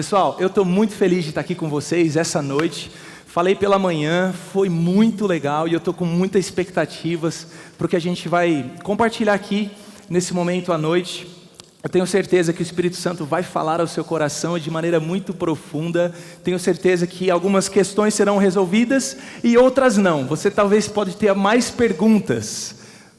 Pessoal, eu estou muito feliz de estar aqui com vocês essa noite. Falei pela manhã, foi muito legal e eu estou com muitas expectativas para o que a gente vai compartilhar aqui nesse momento à noite. Eu tenho certeza que o Espírito Santo vai falar ao seu coração de maneira muito profunda. Tenho certeza que algumas questões serão resolvidas e outras não. Você talvez pode ter mais perguntas,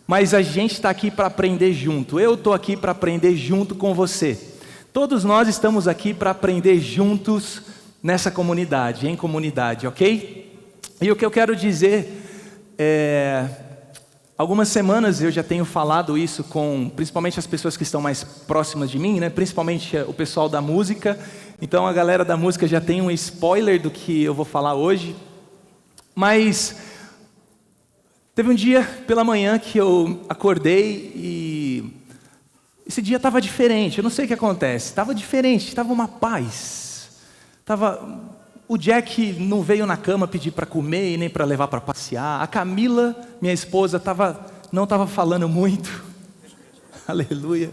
mas a gente está aqui para aprender junto. Eu estou aqui para aprender junto com você. Todos nós estamos aqui para aprender juntos nessa comunidade, em comunidade, ok? E o que eu quero dizer algumas semanas eu já tenho falado isso com, principalmente as pessoas que estão mais próximas de mim, né? Principalmente o pessoal da música. Então a galera da música já tem um spoiler do que eu vou falar hoje. Mas teve um dia pela manhã que eu acordei e esse dia estava diferente. Eu não sei o que acontece. Estava diferente, estava uma paz. O Jack não veio na cama pedir para comer e nem para levar para passear. A Camila, minha esposa, não estava falando muito. Aleluia.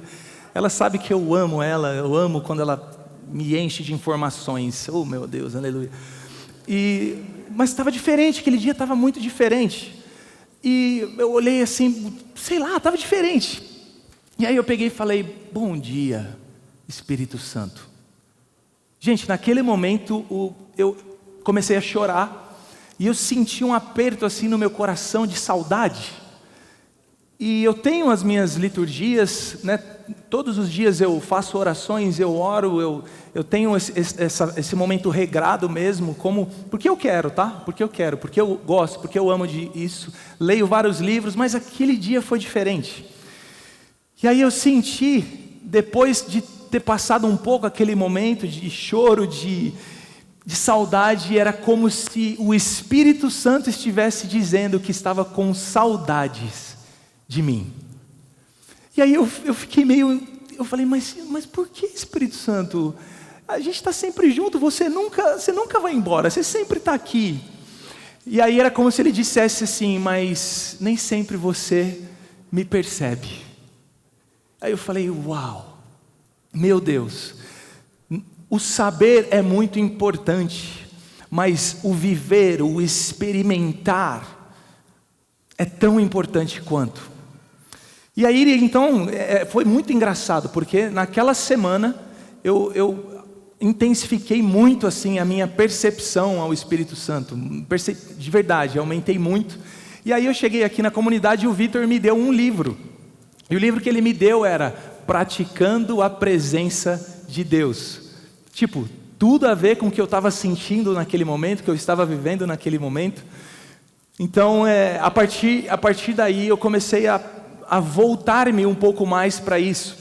Ela sabe que eu amo ela. Eu amo quando ela me enche de informações. Oh, meu Deus, aleluia. Mas estava diferente, aquele dia estava muito diferente. E eu olhei assim, sei lá, estava diferente. E aí eu peguei e falei, bom dia, Espírito Santo. Gente, naquele momento eu comecei a chorar e eu senti um aperto assim no meu coração de saudade. E eu tenho as minhas liturgias, né? Todos os dias eu faço orações, eu oro, eu tenho esse momento regrado mesmo, porque eu quero, tá? Porque eu gosto, porque eu amo disso. Leio vários livros, mas aquele dia foi diferente. E aí eu senti, depois de ter passado um pouco aquele momento de choro, de saudade, era como se o Espírito Santo estivesse dizendo que estava com saudades de mim. E aí eu fiquei eu falei, mas por que, Espírito Santo? A gente está sempre junto, você nunca vai embora, você sempre está aqui. E aí era como se ele dissesse assim, mas nem sempre você me percebe. Aí eu falei, uau, meu Deus, o saber é muito importante, mas o viver, o experimentar é tão importante quanto. E aí então, foi muito engraçado, porque naquela semana eu intensifiquei muito assim a minha percepção ao Espírito Santo, de verdade, aumentei muito. E aí eu cheguei aqui na comunidade e o Vitor me deu um livro. E o livro que ele me deu era Praticando a Presença de Deus. Tipo, tudo a ver com o que eu estava sentindo naquele momento, que eu estava vivendo naquele momento. Então, a partir daí eu comecei a voltar-me um pouco mais para isso.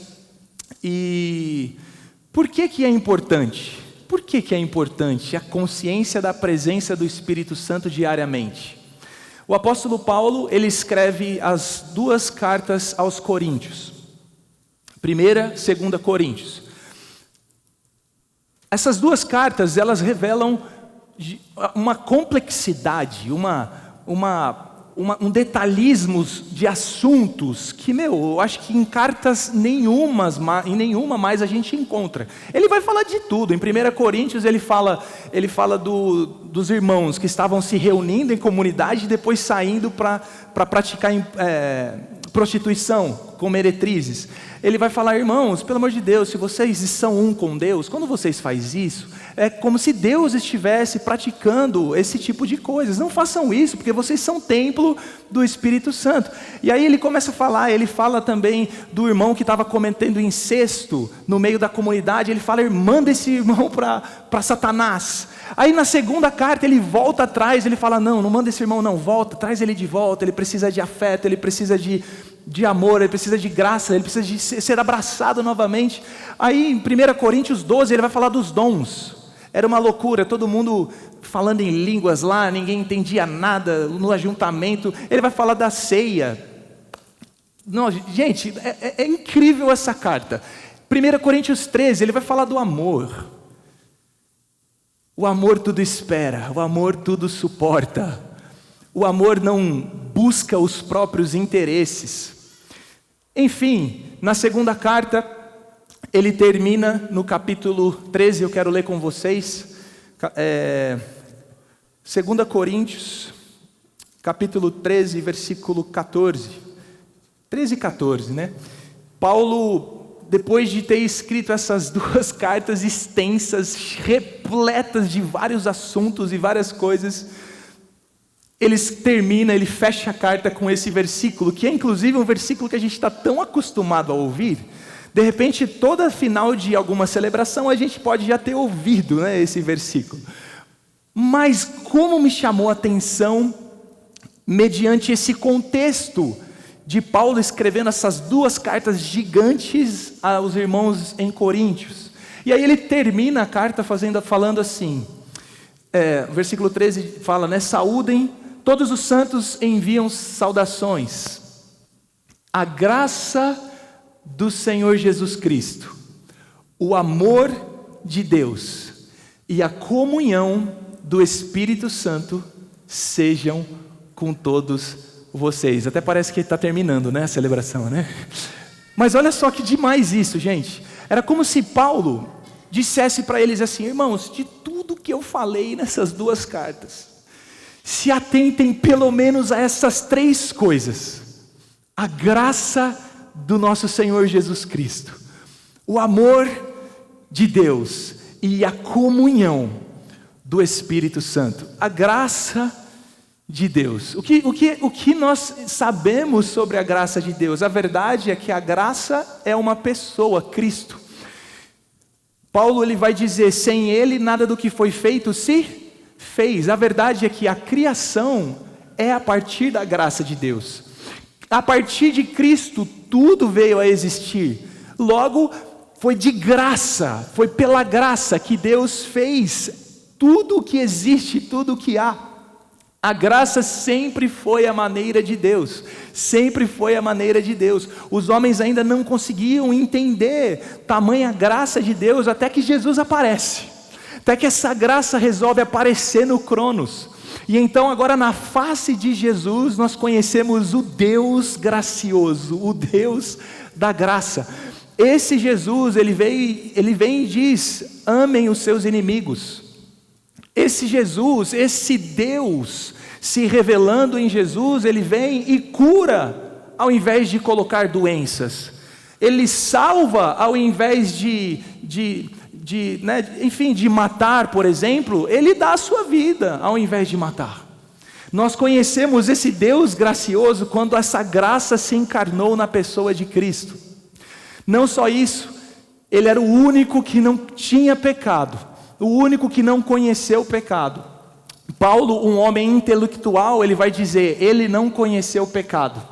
E por que é importante? Por que é importante a consciência da presença do Espírito Santo diariamente? O apóstolo Paulo, ele escreve as duas cartas aos Coríntios. 1ª, 2ª Coríntios. Essas duas cartas, elas revelam uma complexidade, um detalhismo de assuntos que, eu acho que em cartas em nenhuma mais a gente encontra. Ele vai falar de tudo. Em 1 Coríntios ele fala dos irmãos que estavam se reunindo em comunidade e depois saindo para praticar prostituição com meretrizes. Ele vai falar, irmãos, pelo amor de Deus, se vocês são um com Deus, quando vocês fazem isso, é como se Deus estivesse praticando esse tipo de coisas. Não façam isso, porque vocês são templo do Espírito Santo. E aí ele começa a falar, ele fala também do irmão que estava cometendo incesto no meio da comunidade. Ele fala, manda esse irmão para Satanás. Aí na 2ª carta ele volta atrás, ele fala, não manda esse irmão não, volta, traz ele de volta, ele precisa de afeto, ele precisa de amor, ele precisa de graça, ele precisa de ser abraçado novamente. Aí em 1 Coríntios 12 ele vai falar dos dons. Era uma loucura, todo mundo falando em línguas lá, ninguém entendia nada no ajuntamento. Ele vai falar da ceia. Não, gente, é incrível essa carta. 1 Coríntios 13, ele vai falar do amor. O amor tudo espera, o amor tudo suporta. O amor não busca os próprios interesses. Enfim, na 2ª carta, ele termina no capítulo 13, eu quero ler com vocês, 2 Coríntios, capítulo 13, versículo 14. 13 e 14, né? Paulo, depois de ter escrito essas duas cartas extensas, repletas de vários assuntos e várias coisas, ele fecha a carta com esse versículo, que é inclusive um versículo que a gente está tão acostumado a ouvir. De repente, toda final de alguma celebração, a gente pode já ter ouvido, né, esse versículo. Mas como me chamou a atenção, mediante esse contexto de Paulo escrevendo essas duas cartas gigantes aos irmãos em Coríntios. E aí ele termina a carta falando assim, versículo 13 fala, né, saúdem, todos os santos enviam saudações. A graça do Senhor Jesus Cristo, o amor de Deus e a comunhão do Espírito Santo sejam com todos vocês. Até parece que está terminando, né, a celebração, né? Mas olha só que demais isso, gente. Era como se Paulo dissesse para eles assim, irmãos, de tudo que eu falei nessas duas cartas, se atentem pelo menos a essas três coisas: a graça do nosso Senhor Jesus Cristo, o amor de Deus e a comunhão do Espírito Santo. A graça de Deus. O que nós sabemos sobre a graça de Deus? A verdade é que a graça é uma pessoa, Cristo. Paulo ele vai dizer, sem Ele nada do que foi feito se fez. A verdade é que a criação é a partir da graça de Deus. A partir de Cristo, tudo veio a existir. Logo, foi de graça, foi pela graça que Deus fez tudo o que existe, tudo o que há. A graça sempre foi a maneira de Deus, sempre foi a maneira de Deus. Os homens ainda não conseguiam entender tamanha graça de Deus, até que Jesus aparece, até que essa graça resolve aparecer no Cronos. E então agora na face de Jesus nós conhecemos o Deus gracioso, o Deus da graça. Esse Jesus, ele vem e diz, amem os seus inimigos. Esse Jesus, esse Deus se revelando em Jesus, ele vem e cura ao invés de colocar doenças. Ele salva ao invés de matar, por exemplo, ele dá a sua vida ao invés de matar. Nós conhecemos esse Deus gracioso quando essa graça se encarnou na pessoa de Cristo. Não só isso, ele era o único que não tinha pecado, o único que não conheceu o pecado. Paulo, um homem intelectual, ele vai dizer, ele não conheceu o pecado.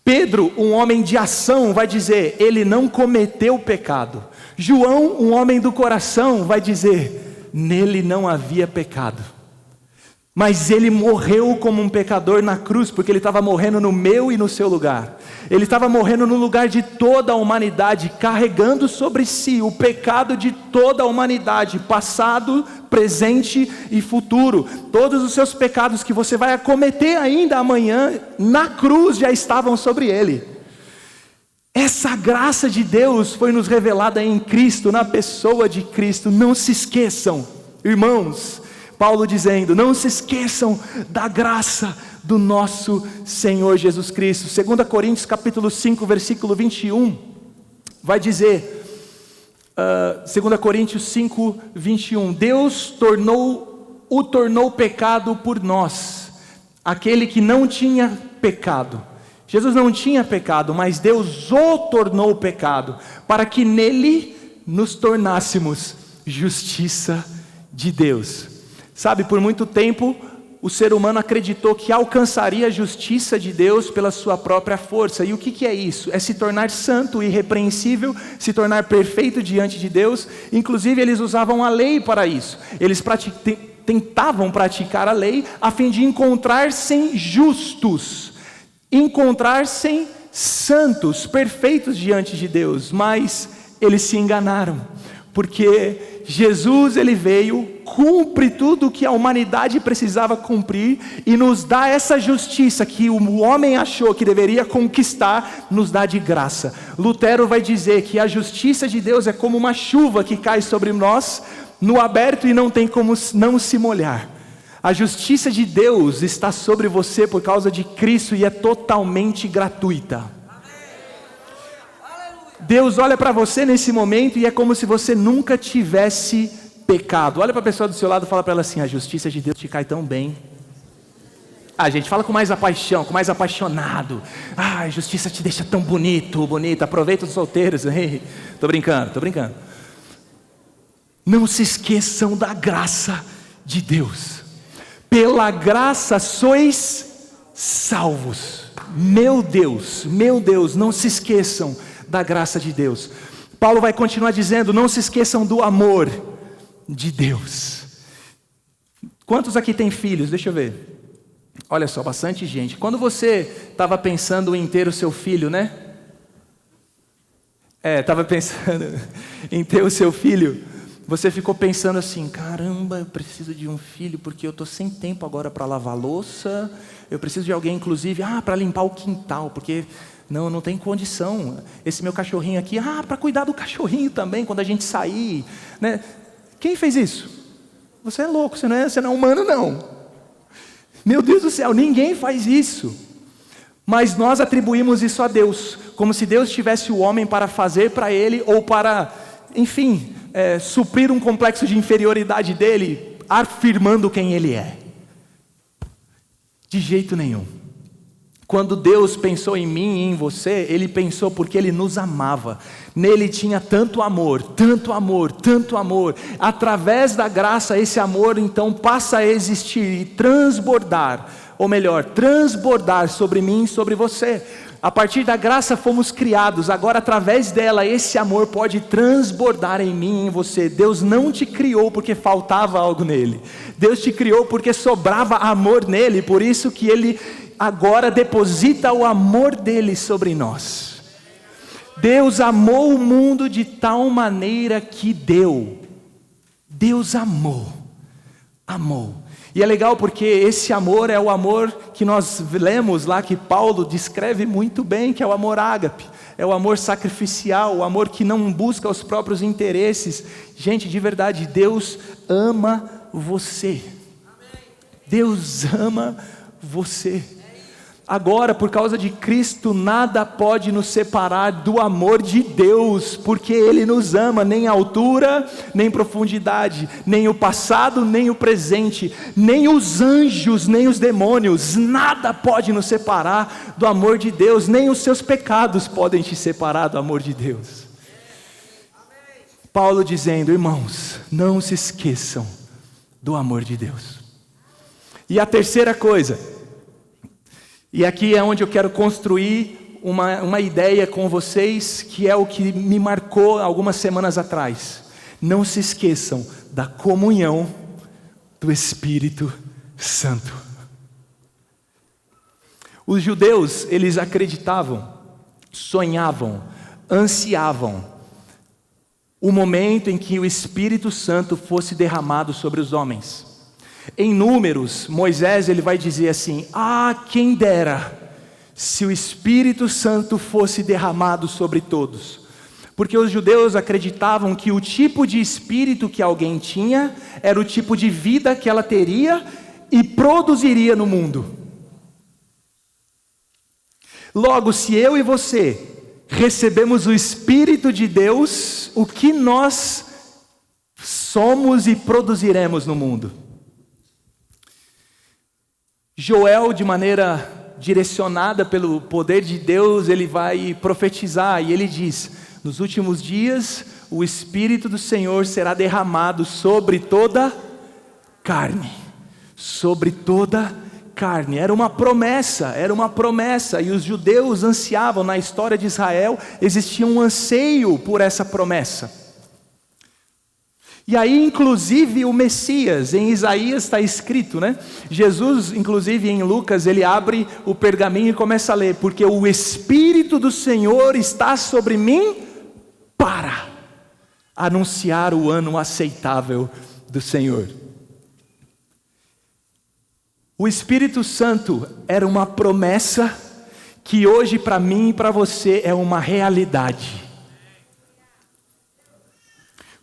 Pedro, um homem de ação, vai dizer, ele não cometeu o pecado. João, um homem do coração, vai dizer, nele não havia pecado. Mas ele morreu como um pecador na cruz, porque ele estava morrendo no meu e no seu lugar. Ele estava morrendo no lugar de toda a humanidade, carregando sobre si o pecado de toda a humanidade, passado, presente e futuro. Todos os seus pecados que você vai cometer ainda amanhã, na cruz já estavam sobre ele. Essa graça de Deus foi nos revelada em Cristo, na pessoa de Cristo. Não se esqueçam, irmãos, Paulo dizendo, não se esqueçam da graça do nosso Senhor Jesus Cristo. 2 Coríntios capítulo 5, versículo 21, vai dizer, 2 Coríntios 5, 21, Deus o tornou pecado por nós, aquele que não tinha pecado. Jesus não tinha pecado, mas Deus o tornou pecado, para que nele nos tornássemos justiça de Deus. Sabe, por muito tempo, o ser humano acreditou que alcançaria a justiça de Deus pela sua própria força. E o que é isso? É se tornar santo, irrepreensível, se tornar perfeito diante de Deus. Inclusive, eles usavam a lei para isso. Eles tentavam praticar a lei a fim de encontrar-se justos, encontrar-se santos, perfeitos diante de Deus. Mas eles se enganaram, porque Jesus ele veio, cumpre tudo o que a humanidade precisava cumprir e nos dá essa justiça que o homem achou que deveria conquistar, nos dá de graça. Lutero vai dizer que a justiça de Deus é como uma chuva que cai sobre nós no aberto e não tem como não se molhar. A justiça de Deus está sobre você por causa de Cristo e é totalmente gratuita. Deus olha para você nesse momento e é como se você nunca tivesse pecado. Olha para a pessoa do seu lado e fala para ela assim: a justiça de Deus te cai tão bem. Gente, fala com mais paixão, com mais apaixonado. A justiça te deixa tão bonito, bonita. Aproveita os solteiros. Tô brincando. Não se esqueçam da graça de Deus. Pela graça sois salvos. Meu Deus, não se esqueçam da graça de Deus. Paulo vai continuar dizendo: não se esqueçam do amor de Deus. Quantos aqui têm filhos? Deixa eu ver. Olha só, bastante gente. Quando você estava pensando em ter o seu filho, né? Estava pensando em ter o seu filho. Você ficou pensando assim: caramba, eu preciso de um filho porque eu estou sem tempo agora para lavar louça. Eu preciso de alguém, inclusive, para limpar o quintal, porque não tem condição. Esse meu cachorrinho aqui, para cuidar do cachorrinho também, quando a gente sair, né? Quem fez isso? Você é louco, você não é humano não. Meu Deus do céu, ninguém faz isso. Mas nós atribuímos isso a Deus, como se Deus tivesse o homem para fazer para ele, ou para, enfim, suprir um complexo de inferioridade dele, afirmando quem ele é. De jeito nenhum. Quando Deus pensou em mim e em você, Ele pensou porque Ele nos amava. Nele tinha tanto amor, tanto amor, tanto amor. Através da graça, esse amor então passa a existir e transbordar, ou melhor, transbordar sobre mim e sobre você. A partir da graça fomos criados, agora através dela esse amor pode transbordar em mim e em você. Deus não te criou porque faltava algo nele. Deus te criou porque sobrava amor nele, por isso que Ele agora deposita o amor dele sobre nós. Deus amou o mundo de tal maneira que deu. Deus amou. E é legal porque esse amor é o amor que nós lemos lá, que Paulo descreve muito bem, que é o amor ágape. É o amor sacrificial, o amor que não busca os próprios interesses. Gente, de verdade, Deus ama você. Deus ama você. Agora, por causa de Cristo, nada pode nos separar do amor de Deus, porque Ele nos ama, nem altura, nem profundidade, nem o passado, nem o presente, nem os anjos, nem os demônios, nada pode nos separar do amor de Deus, nem os seus pecados podem te separar do amor de Deus. Paulo dizendo: irmãos, não se esqueçam do amor de Deus. E a terceira coisa, e aqui é onde eu quero construir uma ideia com vocês, que é o que me marcou algumas semanas atrás. Não se esqueçam da comunhão do Espírito Santo. Os judeus, eles acreditavam, sonhavam, ansiavam o momento em que o Espírito Santo fosse derramado sobre os homens. Em Números, Moisés ele vai dizer assim: quem dera se o Espírito Santo fosse derramado sobre todos. Porque os judeus acreditavam que o tipo de espírito que alguém tinha era o tipo de vida que ela teria e produziria no mundo. Logo, se eu e você recebemos o Espírito de Deus, o que nós somos e produziremos no mundo? Joel, de maneira direcionada pelo poder de Deus, ele vai profetizar e ele diz: nos últimos dias o Espírito do Senhor será derramado sobre toda carne. Sobre toda carne. Era uma promessa, e os judeus ansiavam. Na história de Israel existia um anseio por essa promessa. E aí, inclusive, o Messias, em Isaías está escrito, né? Jesus, inclusive, em Lucas, ele abre o pergaminho e começa a ler: porque o Espírito do Senhor está sobre mim para anunciar o ano aceitável do Senhor. O Espírito Santo era uma promessa que hoje para mim e para você é uma realidade.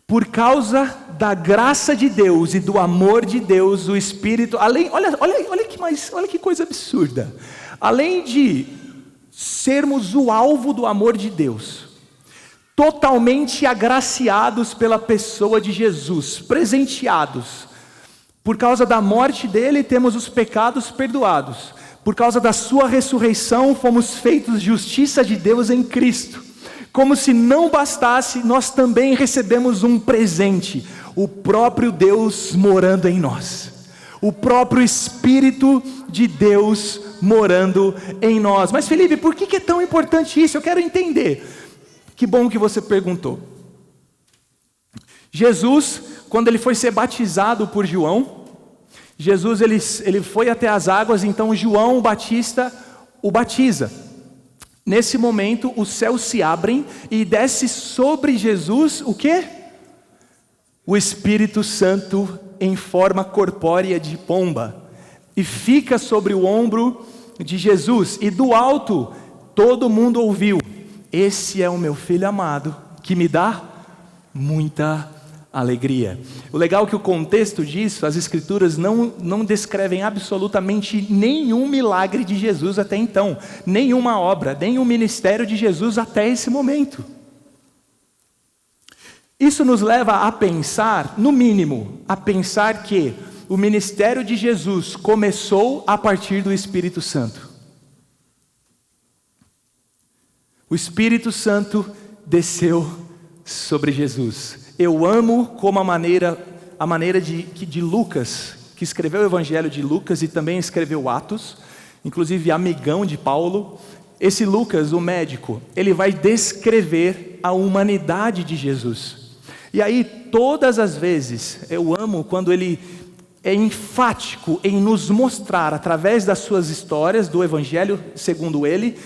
Por causa da graça de Deus e do amor de Deus, o Espírito, olha que coisa absurda. Além de sermos o alvo do amor de Deus, totalmente agraciados pela pessoa de Jesus, presenteados. Por causa da morte dele, temos os pecados perdoados. Por causa da sua ressurreição, fomos feitos justiça de Deus em Cristo. Como se não bastasse, nós também recebemos um presente, o próprio Deus morando em nós. O próprio Espírito de Deus morando em nós. Mas Felipe, por que é tão importante isso? Eu quero entender. Que bom que você perguntou. Jesus, quando ele foi ser batizado por João, Jesus ele foi até as águas, então João Batista o batiza. Nesse momento os céus se abrem e desce sobre Jesus o quê? O Espírito Santo em forma corpórea de pomba, e fica sobre o ombro de Jesus, e do alto todo mundo ouviu: esse é o meu filho amado, que me dá muita alegria. O legal é que o contexto disso, as escrituras não descrevem absolutamente nenhum milagre de Jesus até então, nenhuma obra, nenhum ministério de Jesus até esse momento. Isso nos leva a pensar, no mínimo, a pensar que o ministério de Jesus começou a partir do Espírito Santo. O Espírito Santo desceu sobre Jesus. Eu amo como a maneira de Lucas, que escreveu o Evangelho de Lucas e também escreveu Atos, inclusive amigão de Paulo. Esse Lucas, o médico, ele vai descrever a humanidade de Jesus. E aí, todas as vezes, eu amo quando ele é enfático em nos mostrar, através das suas histórias, do Evangelho segundo ele,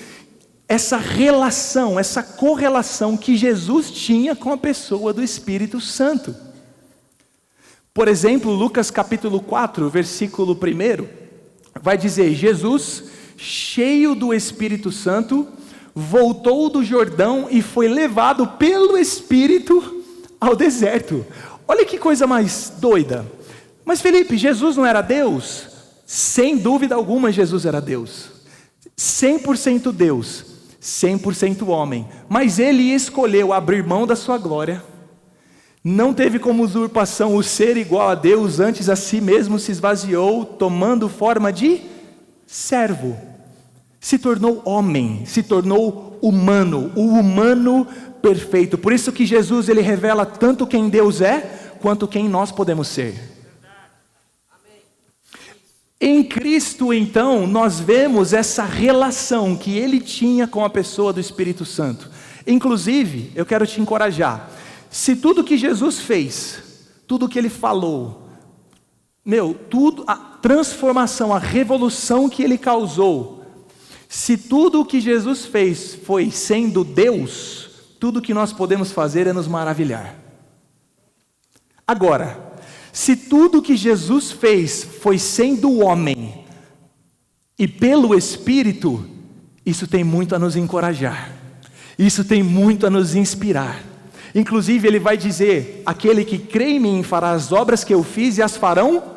essa relação, essa correlação que Jesus tinha com a pessoa do Espírito Santo. Por exemplo, Lucas capítulo 4, versículo 1, vai dizer: Jesus, cheio do Espírito Santo, voltou do Jordão e foi levado pelo Espírito ao deserto. Olha que coisa mais doida. Mas Felipe, Jesus não era Deus? Sem dúvida alguma Jesus era Deus. 100% Deus. 100% homem, mas ele escolheu abrir mão da sua glória, não teve como usurpação o ser igual a Deus, antes a si mesmo se esvaziou, tomando forma de servo, se tornou homem, se tornou humano, o humano perfeito. Por isso que Jesus ele revela tanto quem Deus é, quanto quem nós podemos ser. Em Cristo, então, nós vemos essa relação que ele tinha com a pessoa do Espírito Santo. Inclusive, eu quero te encorajar, se tudo que Jesus fez, tudo que ele falou, tudo, a transformação, a revolução que ele causou, se tudo o que Jesus fez foi sendo Deus, tudo que nós podemos fazer é nos maravilhar. Agora, se tudo que Jesus fez foi sendo homem e pelo Espírito, isso tem muito a nos encorajar, isso tem muito a nos inspirar. Inclusive ele vai dizer: aquele que crê em mim fará as obras que eu fiz e as farão.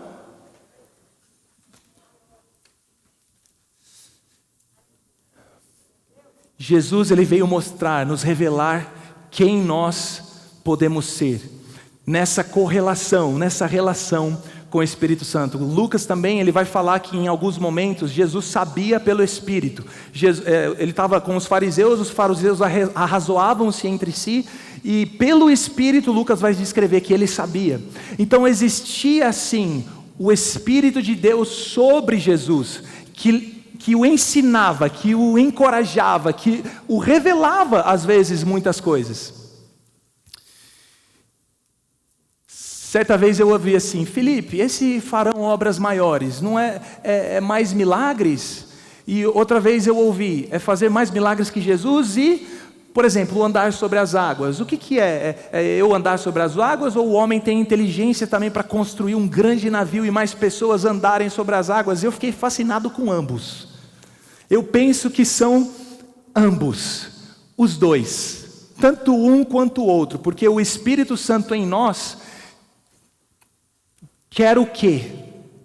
Jesus ele veio mostrar, nos revelar quem nós podemos ser, nessa correlação, nessa relação com o Espírito Santo. Lucas também ele vai falar que em alguns momentos Jesus sabia pelo Espírito. Ele estava com os fariseus arrazoavam-se entre si, e pelo Espírito Lucas vai descrever que ele sabia. Então existia assim o Espírito de Deus sobre Jesus, que o ensinava, que o encorajava, que o revelava às vezes muitas coisas. Certa vez eu ouvi assim: Felipe, esse farão obras maiores, não é mais milagres? E outra vez eu ouvi: é fazer mais milagres que Jesus e por exemplo, o andar sobre as águas. O que é? É eu andar sobre as águas, ou o homem tem inteligência também para construir um grande navio e mais pessoas andarem sobre as águas? Eu fiquei fascinado com ambos. Eu penso que são ambos, os dois, tanto um quanto o outro, porque o Espírito Santo em nós quer o quê?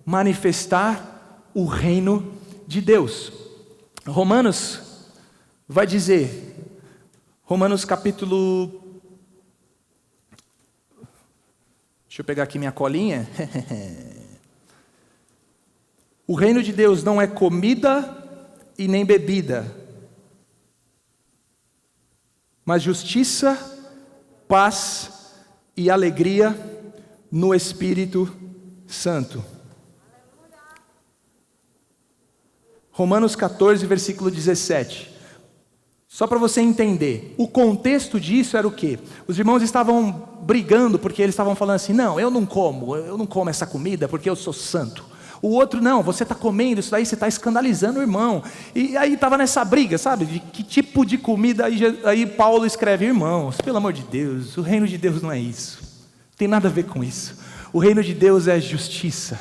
Manifestar o reino de Deus. Romanos vai dizer, Romanos capítulo... Deixa eu pegar aqui minha colinha. O reino de Deus não é comida e nem bebida, mas justiça, paz e alegria no Espírito Santo. Romanos 14, versículo 17. Só para você entender, o contexto disso era o quê? Os irmãos estavam brigando porque eles estavam falando assim, não, eu não como essa comida porque eu sou santo. O outro, não, você está comendo isso daí, você está escandalizando o irmão. E aí estava nessa briga, sabe, de que tipo de comida. Aí Paulo escreve, irmãos, pelo amor de Deus, o reino de Deus não é isso, não tem nada a ver com isso. O reino de Deus é justiça,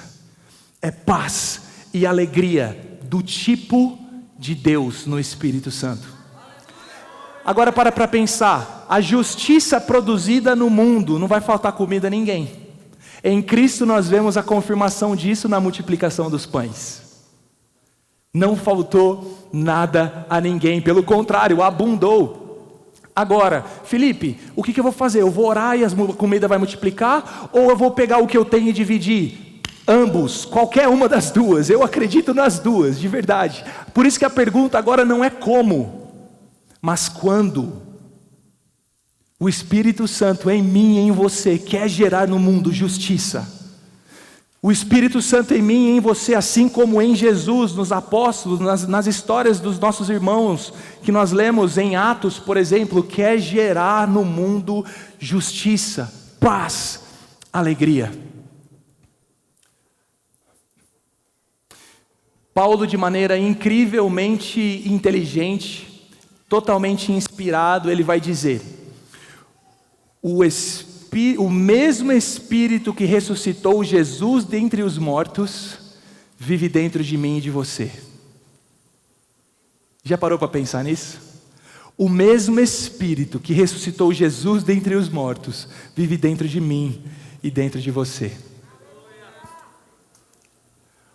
é paz e alegria do tipo de Deus no Espírito Santo. Agora para pensar, a justiça produzida no mundo, não vai faltar comida a ninguém. Em Cristo nós vemos a confirmação disso na multiplicação dos pães. Não faltou nada a ninguém, pelo contrário, abundou. Agora, Felipe, o que eu vou fazer? Eu vou orar e a comida vai multiplicar? Ou eu vou pegar o que eu tenho e dividir? Ambos, qualquer uma das duas. Eu acredito nas duas, de verdade. Por isso que a pergunta agora não é como, mas quando. O Espírito Santo em mim e em você quer gerar no mundo justiça. O Espírito Santo em mim e em você, assim como em Jesus, nos apóstolos, nas histórias dos nossos irmãos, que nós lemos em Atos, por exemplo, quer gerar no mundo justiça, paz, alegria. Paulo, de maneira incrivelmente inteligente, totalmente inspirado, ele vai dizer: o mesmo Espírito que ressuscitou Jesus dentre os mortos, vive dentro de mim e de você. Já parou para pensar nisso? O mesmo Espírito que ressuscitou Jesus dentre os mortos, vive dentro de mim e dentro de você.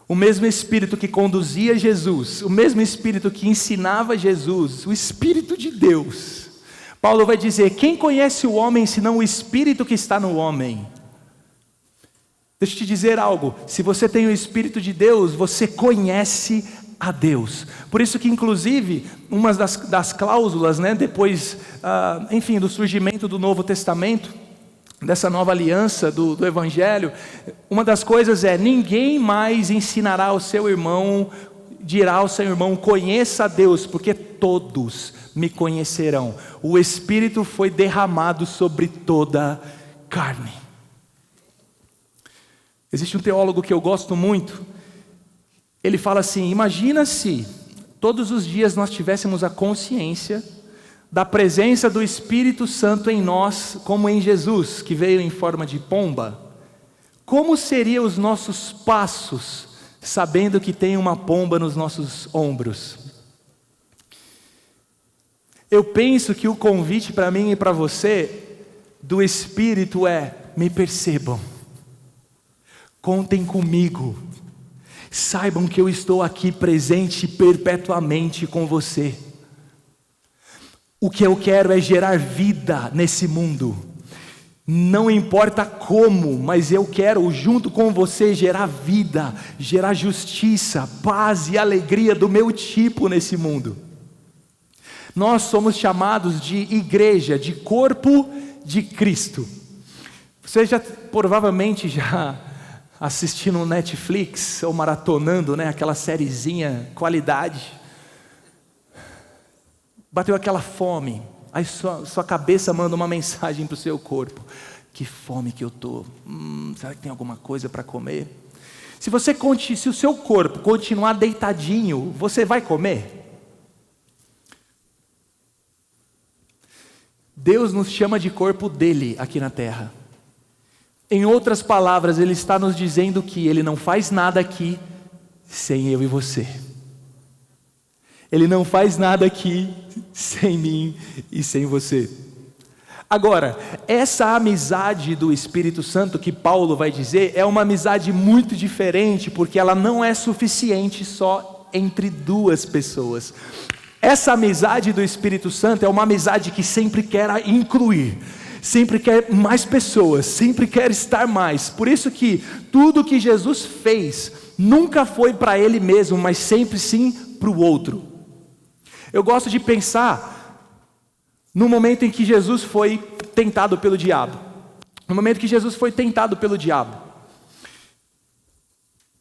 O mesmo Espírito que conduzia Jesus, o mesmo Espírito que ensinava Jesus, o Espírito de Deus. Paulo vai dizer, quem conhece o homem senão o Espírito que está no homem? Deixa eu te dizer algo, se você tem o Espírito de Deus, você conhece a Deus. Por isso que inclusive, uma das cláusulas, depois, do surgimento do Novo Testamento, dessa nova aliança do Evangelho, uma das coisas é, ninguém mais ensinará ao seu irmão, dirá ao seu irmão, conheça a Deus, porque todos me conhecerão. O Espírito foi derramado sobre toda carne. Existe um teólogo que eu gosto muito, ele fala assim, imagina se todos os dias nós tivéssemos a consciência da presença do Espírito Santo em nós, como em Jesus, que veio em forma de pomba. Como seriam os nossos passos, sabendo que tem uma pomba nos nossos ombros? Eu penso que o convite para mim e para você, do Espírito é, me percebam, contem comigo, saibam que eu estou aqui presente perpetuamente com você. O que eu quero é gerar vida nesse mundo, não importa como, mas eu quero junto com você gerar vida, gerar justiça, paz e alegria do meu tipo nesse mundo. Nós somos chamados de igreja, de corpo de Cristo. Você provavelmente já assistiu no Netflix, ou maratonando, aquela sériezinha, qualidade. Bateu aquela fome, aí sua cabeça manda uma mensagem para o seu corpo. Que fome que eu estou, será que tem alguma coisa para comer? Se o seu corpo continuar deitadinho, você vai comer? Deus nos chama de corpo dele aqui na terra. Em outras palavras, Ele está nos dizendo que Ele não faz nada aqui sem eu e você. Ele não faz nada aqui sem mim e sem você. Agora, essa amizade do Espírito Santo que Paulo vai dizer é uma amizade muito diferente, porque ela não é suficiente só entre duas pessoas. Essa amizade do Espírito Santo é uma amizade que sempre quer incluir, sempre quer mais pessoas, sempre quer estar mais. Por isso que tudo que Jesus fez nunca foi para Ele mesmo, mas sempre sim para o outro. Eu gosto de pensar no momento em que Jesus foi tentado pelo diabo. No momento que Jesus foi tentado pelo diabo.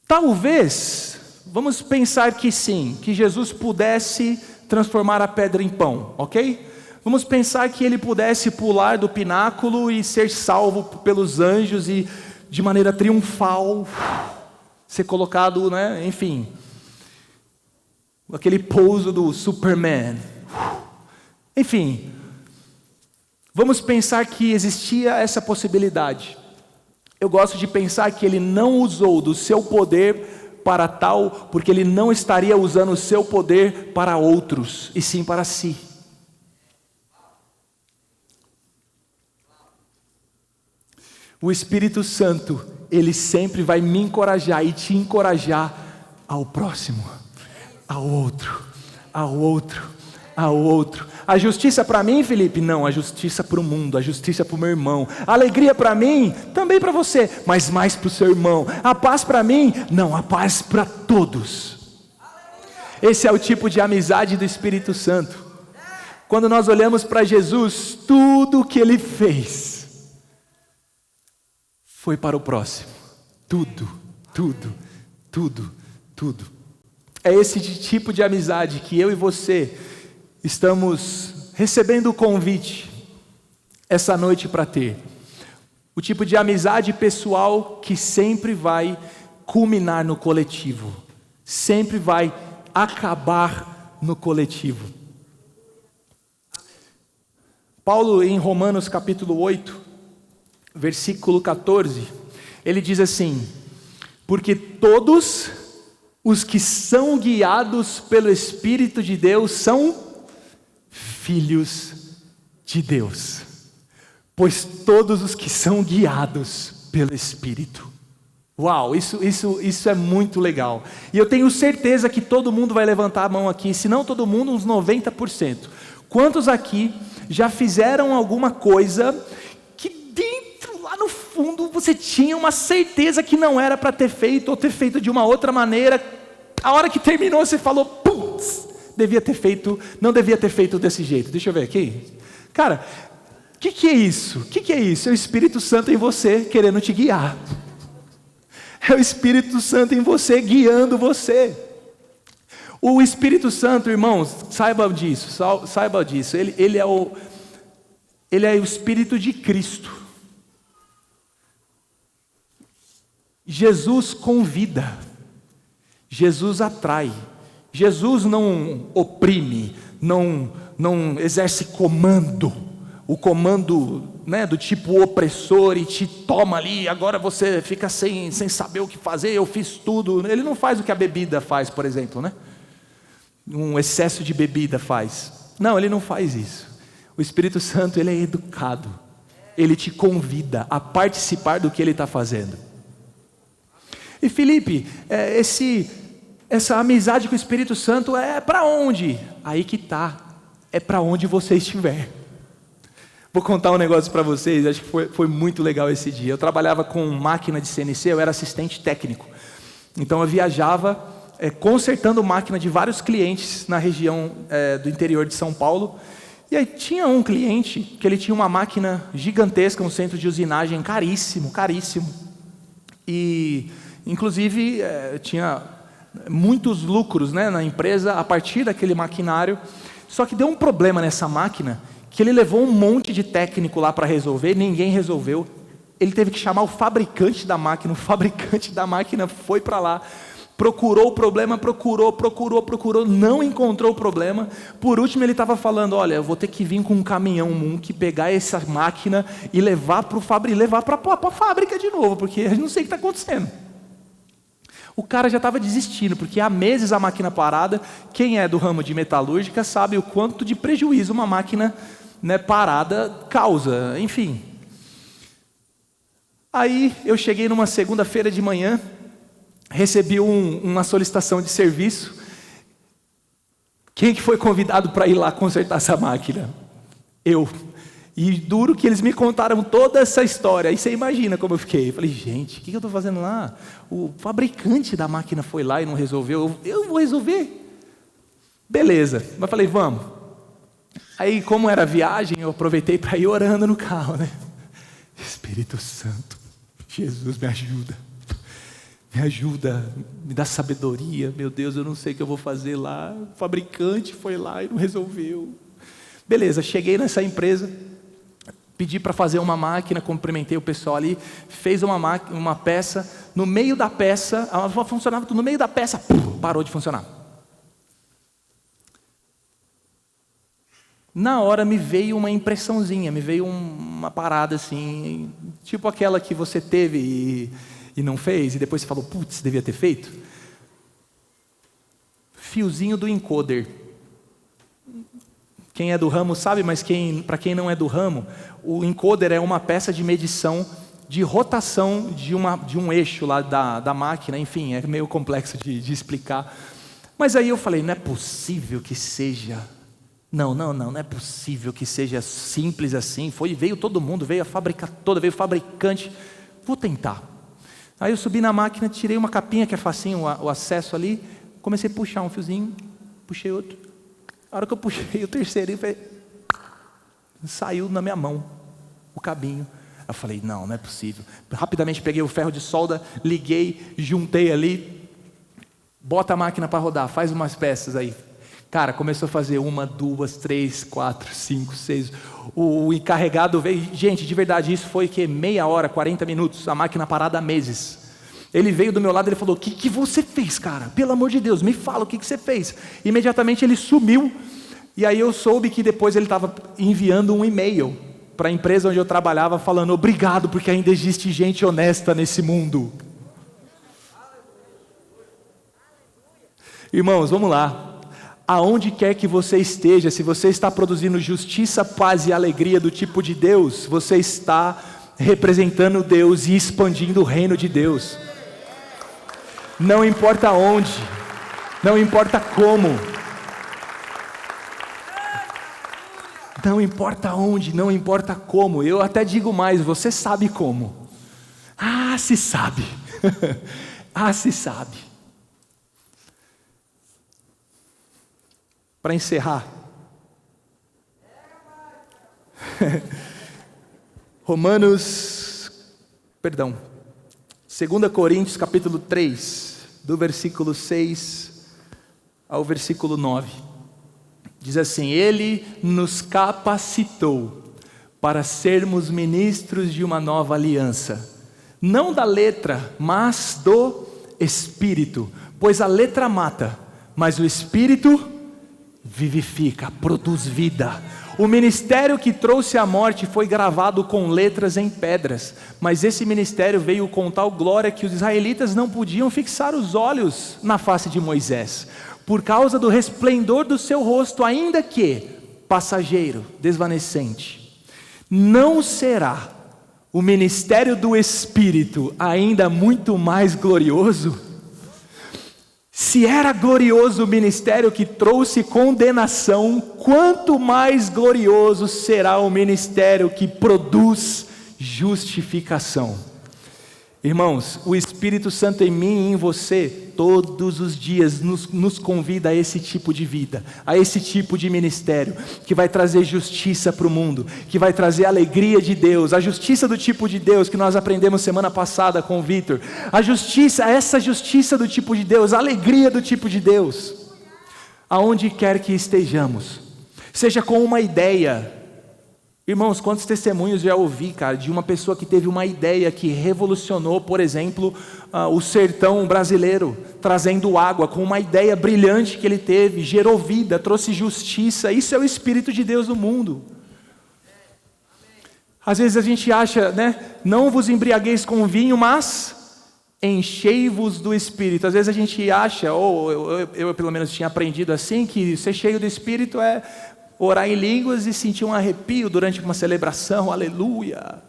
Talvez, vamos pensar que sim, que Jesus pudesse transformar a pedra em pão, ok? Vamos pensar que ele pudesse pular do pináculo e ser salvo pelos anjos e de maneira triunfal ser colocado, né? Enfim, aquele pouso do Superman. Enfim, vamos pensar que existia essa possibilidade. Eu gosto de pensar que ele não usou do seu poder para tal, porque ele não estaria usando o seu poder para outros, e sim para si. O Espírito Santo, ele sempre vai me encorajar e te encorajar ao próximo, ao outro, ao outro, ao outro. A justiça para mim, Felipe? Não, a justiça para o mundo, a justiça para o meu irmão. A alegria para mim? Também para você, mas mais para o seu irmão. A paz para mim? Não, a paz para todos. Esse é o tipo de amizade do Espírito Santo. Quando nós olhamos para Jesus, tudo o que Ele fez foi para o próximo. Tudo, tudo, tudo, tudo. É esse tipo de amizade que eu e você estamos recebendo o convite essa noite para ter. O tipo de amizade pessoal que sempre vai culminar no coletivo. Sempre vai acabar no coletivo. Paulo, em Romanos capítulo 8, versículo 14, ele diz assim: porque todos os que são guiados pelo Espírito de Deus são filhos de Deus. Pois todos os que são guiados pelo Espírito. Uau, isso é muito legal. E eu tenho certeza que todo mundo vai levantar a mão aqui, se não todo mundo, uns 90%. Quantos aqui já fizeram alguma coisa que dentro, lá no fundo, você tinha uma certeza que não era para ter feito, ou ter feito de uma outra maneira? A hora que terminou, você falou, putz, não devia ter feito desse jeito. Deixa eu ver aqui. Cara, o que é isso? O que é isso? É o Espírito Santo em você querendo te guiar. É o Espírito Santo em você guiando você. O Espírito Santo, irmãos, saiba disso. Ele é o Espírito de Cristo. Jesus convida. Jesus atrai. Jesus não oprime, não exerce comando, o comando, né, do tipo opressor e te toma ali, agora você fica sem saber o que fazer, eu fiz tudo. Ele não faz o que a bebida faz, por exemplo, né? Um excesso de bebida faz. Não, ele não faz isso. O Espírito Santo, ele é educado, ele te convida a participar do que ele está fazendo. E Felipe, essa amizade com o Espírito Santo é para onde? Aí que está, é para onde você estiver. Vou contar um negócio para vocês, acho que foi muito legal esse dia. Eu trabalhava com máquina de CNC, eu era assistente técnico. Então eu viajava consertando máquina de vários clientes na região do interior de São Paulo. E aí tinha um cliente que ele tinha uma máquina gigantesca, um centro de usinagem caríssimo, caríssimo. E inclusive tinha muitos lucros, né, na empresa a partir daquele maquinário. Só que deu um problema nessa máquina, que ele levou um monte de técnico lá para resolver, ninguém resolveu. Ele teve que chamar o fabricante da máquina foi para lá, procurou o problema, procurou, não encontrou o problema. Por último ele estava falando, olha, eu vou ter que vir com um caminhão Munk, pegar essa máquina e levar para a fábrica de novo, porque eu não sei o que está acontecendo. O cara já estava desistindo, porque há meses a máquina parada. Quem é do ramo de metalúrgica sabe o quanto de prejuízo uma máquina, né, parada causa, enfim. Aí eu cheguei numa segunda-feira de manhã, recebi uma solicitação de serviço. Quem que foi convidado para ir lá consertar essa máquina? Eu. E duro que eles me contaram toda essa história. Aí você imagina como eu fiquei. Eu falei, gente, o que eu estou fazendo lá? O fabricante da máquina foi lá e não resolveu. Eu vou resolver. Beleza. Mas falei, vamos. Aí, como era viagem, eu aproveitei para ir orando no carro, né? Espírito Santo, Jesus, me ajuda. Me ajuda, me dá sabedoria. Meu Deus, eu não sei o que eu vou fazer lá. O fabricante foi lá e não resolveu. Beleza, cheguei nessa empresa. Pedi para fazer uma máquina, cumprimentei o pessoal ali, fez uma peça, no meio da peça, ela funcionava tudo, no meio da peça, parou de funcionar. Na hora me veio uma impressãozinha, me veio uma parada assim, tipo aquela que você teve e não fez, e depois você falou, putz, devia ter feito. Fiozinho do encoder. Quem é do ramo sabe, mas para quem não é do ramo, o encoder é uma peça de medição de rotação de um eixo lá da máquina, enfim, é meio complexo de explicar. Mas aí eu falei, não é possível que seja, não é possível que seja simples assim. Veio todo mundo, veio a fábrica toda, veio o fabricante, vou tentar. Aí eu subi na máquina, tirei uma capinha que é facinho o acesso ali, comecei a puxar um fiozinho, puxei outro. A hora que eu puxei o terceiro, saiu na minha mão o cabinho. Eu falei, não é possível. Rapidamente peguei o ferro de solda, liguei, juntei ali, bota a máquina para rodar, faz umas peças aí. Cara, começou a fazer 1, 2, 3, 4, 5, 6. O encarregado veio, gente, de verdade, isso foi meia hora, 40 minutos, a máquina parada há meses. Ele veio do meu lado e falou, o que você fez, cara? Pelo amor de Deus, me fala o que você fez. Imediatamente ele sumiu, e aí eu soube que depois ele estava enviando um e-mail para a empresa onde eu trabalhava, falando, obrigado, porque ainda existe gente honesta nesse mundo. Irmãos, vamos lá. Aonde quer que você esteja, se você está produzindo justiça, paz e alegria do tipo de Deus, você está representando Deus e expandindo o reino de Deus. Não importa onde, não importa como, não importa onde, não importa como. Eu até digo mais, você sabe como. Ah, se sabe. Ah, se sabe. Para encerrar, Romanos, 2 Coríntios capítulo 3, do versículo 6 ao versículo 9, diz assim, Ele nos capacitou para sermos ministros de uma nova aliança, não da letra, mas do Espírito, pois a letra mata, mas o Espírito vivifica, produz vida. O ministério que trouxe a morte foi gravado com letras em pedras, mas esse ministério veio com tal glória que os israelitas não podiam fixar os olhos na face de Moisés, por causa do resplendor do seu rosto, ainda que passageiro, desvanecente. Não será o ministério do Espírito ainda muito mais glorioso? Se era glorioso o ministério que trouxe condenação, quanto mais glorioso será o ministério que produz justificação. Irmãos, o Espírito Santo em mim e em você, todos os dias nos convida a esse tipo de vida, a esse tipo de ministério, que vai trazer justiça para o mundo, que vai trazer alegria de Deus, a justiça do tipo de Deus que nós aprendemos semana passada com o Vitor, essa justiça do tipo de Deus, a alegria do tipo de Deus, aonde quer que estejamos, seja com uma ideia. Irmãos, quantos testemunhos já ouvi, cara, de uma pessoa que teve uma ideia que revolucionou, por exemplo, o sertão brasileiro, trazendo água, com uma ideia brilhante que ele teve, gerou vida, trouxe justiça. Isso é o Espírito de Deus no mundo. Às vezes a gente acha, né, não vos embriagueis com vinho, mas enchei-vos do Espírito. Às vezes a gente acha, ou eu pelo menos tinha aprendido assim, que ser cheio do Espírito é orar em línguas e sentir um arrepio durante uma celebração, aleluia.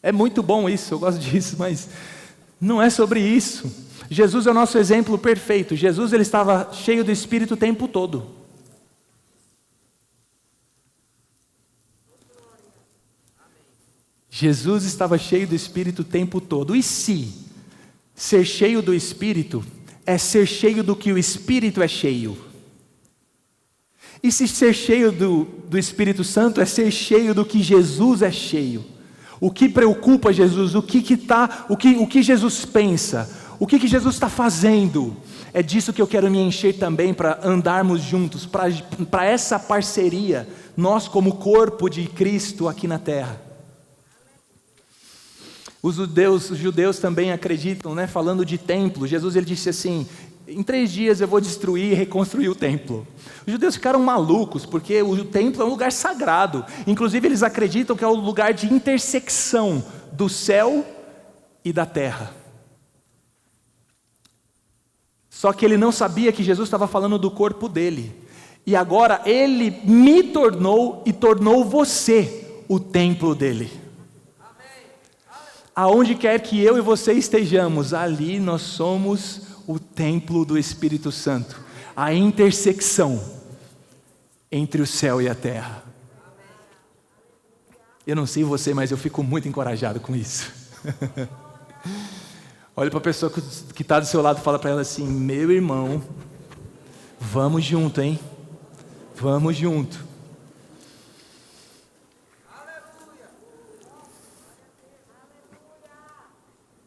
É muito bom isso, eu gosto disso, mas não é sobre isso. Jesus é o nosso exemplo perfeito. Jesus, ele estava cheio do Espírito o tempo todo. Jesus estava cheio do Espírito o tempo todo. E se ser cheio do Espírito é ser cheio do que o Espírito é cheio? E se ser cheio do Espírito Santo é ser cheio do que Jesus é cheio? O que preocupa Jesus? O que Jesus pensa? O que Jesus está fazendo? É disso que eu quero me encher também, para andarmos juntos, para essa parceria, nós como corpo de Cristo aqui na terra. Os judeus também acreditam, né, falando de templo. Jesus, ele disse assim: em 3 dias eu vou destruir e reconstruir o templo. Os judeus ficaram malucos, porque o templo é um lugar sagrado. Inclusive eles acreditam que é o lugar de intersecção do céu e da terra. Só que ele não sabia que Jesus estava falando do corpo dele. E agora ele me tornou e tornou você o templo dele. Aonde quer que eu e você estejamos, ali nós somos o templo do Espírito Santo, a intersecção entre o céu e a terra. Eu não sei você, mas eu fico muito encorajado com isso. Olha para a pessoa que está do seu lado e fala para ela assim: meu irmão, vamos junto, hein? Vamos junto.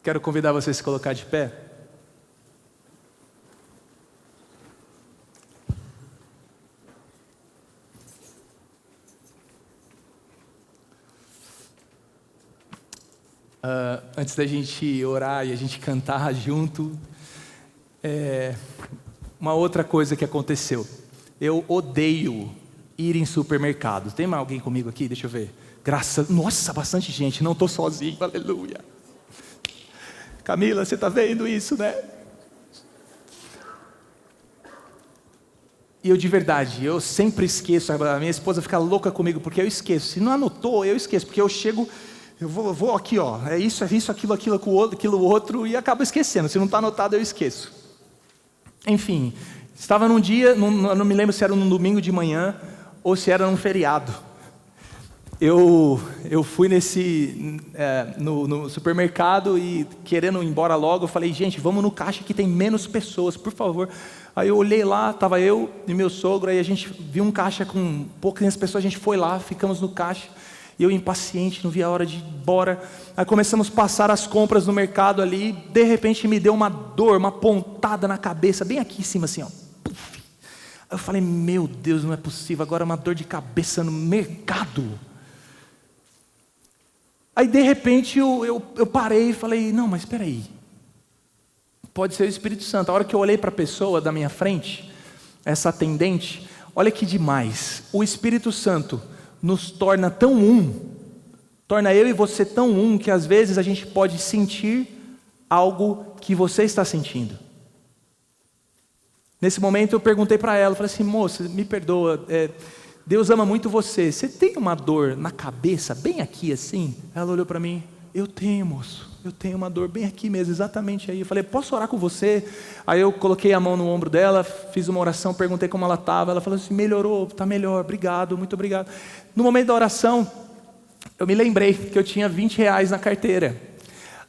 Quero convidar você a se colocar de pé. Antes da gente orar e a gente cantar junto, uma outra coisa que aconteceu. Eu odeio ir em supermercados. Tem mais alguém comigo aqui? Deixa eu ver. Nossa, bastante gente. Não estou sozinho, aleluia. Camila, você está vendo isso, né? E eu de verdade, eu sempre esqueço. A minha esposa fica louca comigo porque eu esqueço. Se não anotou, eu esqueço, porque eu chego, eu vou aqui, ó, é isso, aquilo outro, e acabo esquecendo. Se não está anotado, eu esqueço. Enfim, estava num dia, não me lembro se era num domingo de manhã ou se era num feriado. Eu fui no supermercado e querendo ir embora logo, eu falei: gente, vamos no caixa que tem menos pessoas, por favor. Aí eu olhei lá, estava eu e meu sogro, aí a gente viu um caixa com poucas pessoas, a gente foi lá, ficamos no caixa, e eu impaciente, não via a hora de ir embora. Aí começamos a passar as compras no mercado ali, de repente me deu uma dor, uma pontada na cabeça, bem aqui em cima assim, ó. Aí eu falei: meu Deus, não é possível, agora uma dor de cabeça no mercado. Aí de repente eu parei e falei: não, mas espera aí, pode ser o Espírito Santo. A hora que eu olhei para a pessoa da minha frente, essa atendente, olha que demais, o Espírito Santo nos torna tão torna eu e você tão que às vezes a gente pode sentir algo que você está sentindo. Nesse momento eu perguntei para ela, falei assim: moça, me perdoa, Deus ama muito você. Você tem uma dor na cabeça, bem aqui assim? Ela olhou para mim: eu tenho, moço. Eu tenho uma dor bem aqui mesmo, exatamente aí. Eu falei: posso orar com você? Aí eu coloquei a mão no ombro dela, fiz uma oração, perguntei como ela estava. Ela falou assim: melhorou, está melhor, obrigado, muito obrigado. No momento da oração, eu me lembrei que eu tinha R$20 na carteira.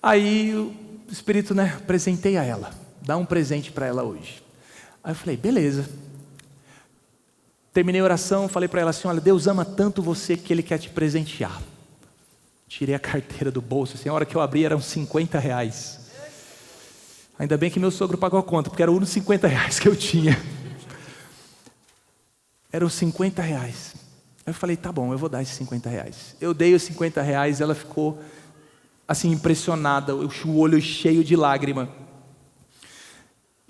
Aí o Espírito, apresentei a ela: dá um presente para ela hoje. Aí eu falei: beleza. Terminei a oração, falei para ela assim: olha, Deus ama tanto você que Ele quer te presentear. Tirei a carteira do bolso, assim, a hora que eu abri eram R$50. Ainda bem que meu sogro pagou a conta, porque era os R$50 que eu tinha. Eram R$50. Eu falei, tá bom, eu vou dar esses R$50. Eu dei os R$50, ela ficou assim impressionada, o olho cheio de lágrima.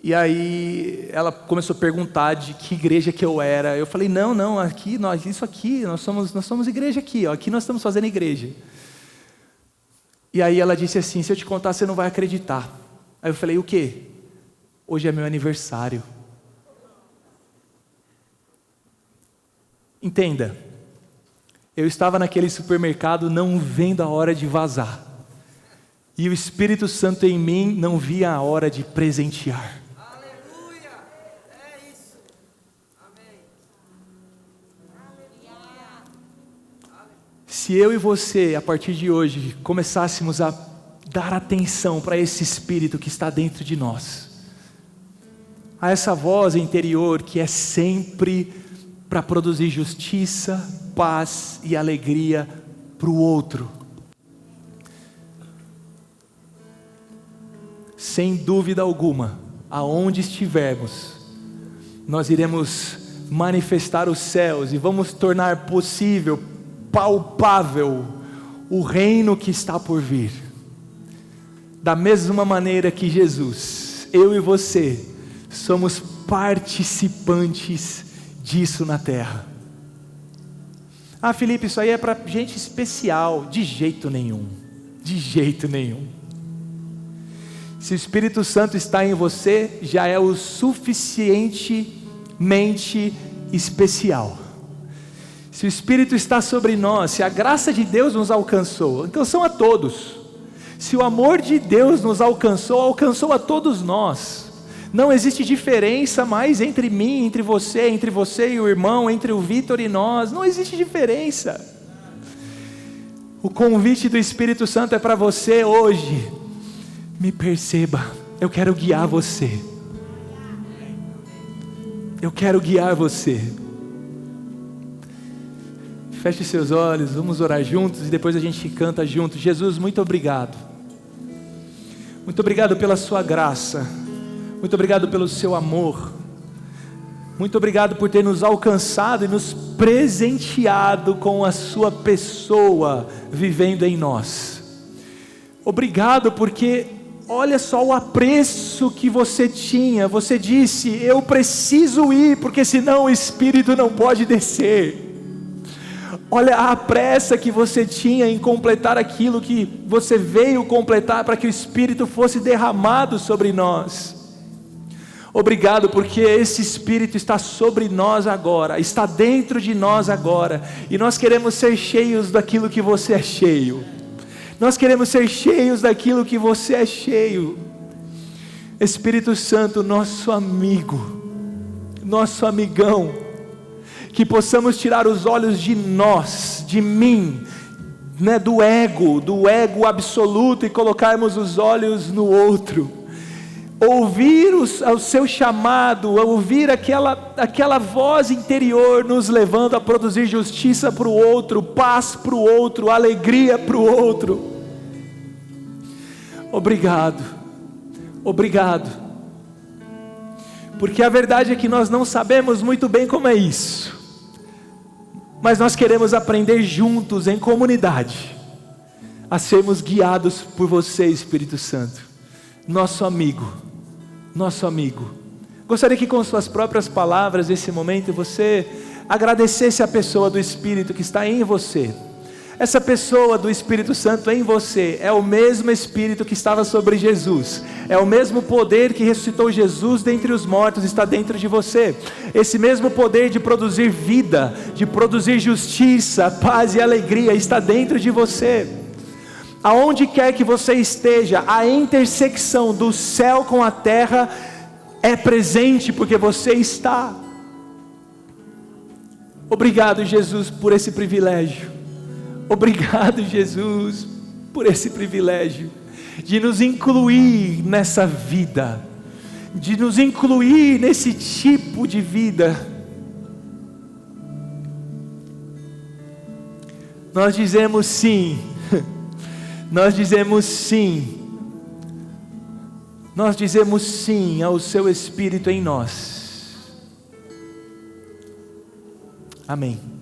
E aí ela começou a perguntar de que igreja que eu era. Eu falei, não, aqui, nós somos igreja aqui, ó, aqui nós estamos fazendo igreja. E aí ela disse assim, se eu te contar você não vai acreditar. Aí eu falei, o quê? Hoje é meu aniversário. Entenda, eu estava naquele supermercado não vendo a hora de vazar. E o Espírito Santo em mim não via a hora de presentear. Aleluia! É isso. Amém. Se eu e você, a partir de hoje, começássemos a dar atenção para esse Espírito que está dentro de nós, a essa voz interior que é sempre para produzir justiça, paz e alegria para o outro. Sem dúvida alguma, aonde estivermos, nós iremos manifestar os céus e vamos tornar possível, palpável, o reino que está por vir. Da mesma maneira que Jesus, eu e você, somos participantes disso na terra. Ah, Felipe, isso aí é para gente especial. De jeito nenhum. De jeito nenhum. Se o Espírito Santo está em você, já é o suficientemente especial. Se o Espírito está sobre nós, se a graça de Deus nos alcançou a todos. Se o amor de Deus nos alcançou a todos nós. Não existe diferença mais entre mim, entre você e o irmão, entre o Vitor e nós. Não existe diferença. O convite do Espírito Santo é para você hoje. Me perceba, eu quero guiar você. Eu quero guiar você. Feche seus olhos, vamos orar juntos e depois a gente canta junto. Jesus, muito obrigado. Muito obrigado pela sua graça. Muito obrigado pelo seu amor. Muito obrigado por ter nos alcançado e nos presenteado com a sua pessoa vivendo em nós. Obrigado porque olha só o apreço que você tinha. Você disse, eu preciso ir porque senão o Espírito não pode descer. Olha a pressa que você tinha em completar aquilo que você veio completar para que o Espírito fosse derramado sobre nós. Obrigado porque esse Espírito está sobre nós agora, está dentro de nós agora, e nós queremos ser cheios daquilo que você é cheio. Nós queremos ser cheios daquilo que você é cheio. Espírito Santo, nosso amigo, nosso amigão, que possamos tirar os olhos de nós, de mim, né, do ego absoluto, e colocarmos os olhos no outro. Ouvir o seu chamado, ouvir aquela voz interior nos levando a produzir justiça para o outro, paz para o outro, alegria para o outro. Obrigado, porque a verdade é que nós não sabemos muito bem como é isso, mas nós queremos aprender juntos, em comunidade, a sermos guiados por você, Espírito Santo, nosso amigo. Gostaria que com suas próprias palavras, nesse momento, você agradecesse a pessoa do Espírito que está em você. Essa pessoa do Espírito Santo em você é o mesmo Espírito que estava sobre Jesus, é o mesmo poder que ressuscitou Jesus dentre os mortos, está dentro de você. Esse mesmo poder de produzir vida, de produzir justiça, paz e alegria está dentro de você. Aonde quer que você esteja, a intersecção do céu com a terra é presente porque você está. Obrigado, Jesus, por esse privilégio. Obrigado, Jesus, por esse privilégio de nos incluir nessa vida, de nos incluir nesse tipo de vida. Nós dizemos sim. Nós dizemos sim ao seu Espírito em nós. Amém.